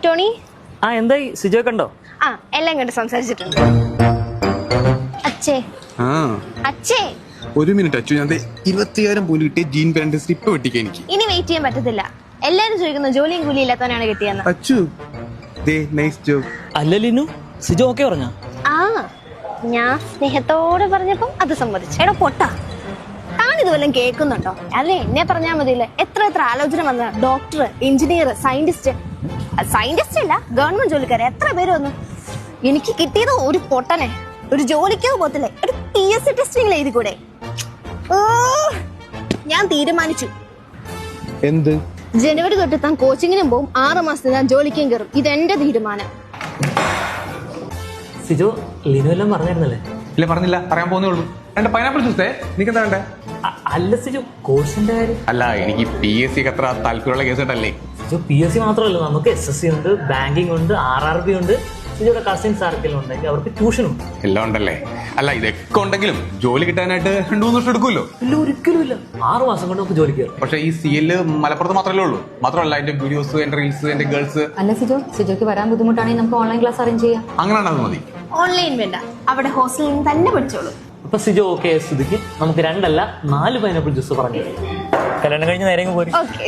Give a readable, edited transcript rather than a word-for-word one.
Tony. എന്തായി സിജോ കണ്ടോ? എല്ലാം കണ്ട് സംസാരിച്ചിട്ടുണ്ട്. അച്ഛേ ഒരു മിനിറ്റ് അച്ചു, ഞാൻ 25,000 പോലും കിട്ടിയ ജീൻ പാന്റ് സ്ലിപ്പ് വെട്ടിക്കാൻ എനിക്ക് ഇനി വെയിറ്റ് ചെയ്യാൻ പറ്റത്തില്ല. എല്ലാരും ചോദിക്കുന്നു ജോലിയും കൂലി ഇല്ലാത്തവനാണ് കിട്ടിയെന്ന്. Achu nice job. അല്ല ലിനു, സിജോ ഓക്കെ പറഞ്ഞോ? ഞാൻ സ്നേഹത്തോടെ പറഞ്ഞപ്പം അത് സമ്മതിച്ചു. എടാ പൊട്ടാ, താനിത് വല്ലതും കേൾക്കുന്നുണ്ടോ? അല്ലെ എന്നെ പറഞ്ഞാൽ മതിയല്ലേ. എത്ര ആലോചന വന്ന ഡോക്ടർ, എഞ്ചിനീയർ, സയന്റിസ്റ്റ് അല്ല ഗവൺമെന്റ് ജോലിക്കാരെ എത്ര പേര് വന്നു. എനിക്ക് കിട്ടിയത് ഒരു പൊട്ടനെ. ഒരു ജോലിക്കോ പോകത്തില്ലേ, ഒരു PSC ടെസ്റ്റിംഗ് എഴുതി കൂടെ. ഞാൻ തീരുമാനിച്ചു. എന്ത്? ജനുവരി തൊട്ട് താൻ കോച്ചിങ്ങിനും പോവും, 6 മാസത്തിൽ ഞാൻ ജോലിക്കും കയറും. ഇതെന്റെ തീരുമാനം. സിജോ ലിനു എല്ലാം പറഞ്ഞിരുന്നല്ലേ? ഇല്ല പറഞ്ഞില്ല, പറയാൻ പോകുന്നേ ഉള്ളൂ. എന്റെ പൈനാപ്പിൾ ജ്യൂസേ നിനക്ക് എന്താ വേണ്ടേ? അല്ല സിജോ, കോഴ്സിന്റെ കാര്യം. അല്ല, എനിക്ക് PSC അത്ര താല്പര്യമുള്ള കേസ് കേട്ടല്ലേ. സിജോ PSC മാത്രമല്ല, നമുക്ക് SSC ഉണ്ട്, ബാങ്കിങ് ഉണ്ട്, RRB ഉണ്ട്. സിജോയുടെ കസിൻസ് ആർക്കെല്ലാം ഉണ്ടെങ്കിൽ അവർക്ക് ട്യൂഷനും എല്ലാം ഉണ്ടല്ലേ. അല്ല, ഇതൊക്കെ ഉണ്ടെങ്കിലും ജോലി കിട്ടാനായിട്ട് 2-3 വർഷം എടുക്കുമല്ലോ. ഇല്ല, ഒരിക്കലും ഇല്ല. 6 മാസം കൊണ്ട് നമുക്ക് ജോലി കയറും. പക്ഷെ ഈ CL മലപ്പുറത്ത് മാത്രമേ ഉള്ളൂ. മാത്രമല്ല എന്റെ വീഡിയോസ്, എന്റെ റീൽസ്, എന്റെ ഗേൾസ്. അല്ല സിജോക്ക് വരാൻ ബുദ്ധിമുട്ടാണെങ്കിൽ നമുക്ക് ഓൺലൈൻ ക്ലാസ് അറേഞ്ച് ചെയ്യാം. അങ്ങനെ അത് മതി. ഓൺലൈൻ വേണ്ട, അവിടെ ഹോസ്റ്റലിൽ നിന്ന് തന്നെ പഠിച്ചോളൂ. അപ്പൊ സിജോ ഓക്കെ സ്ഥിതിക്ക് നമുക്ക് 2 അല്ല 4 പൈനാപ്പിൾ ജ്യൂസ് പറഞ്ഞു. കല്യാണം കഴിഞ്ഞ് നേരെ പോരും. ഓക്കെ.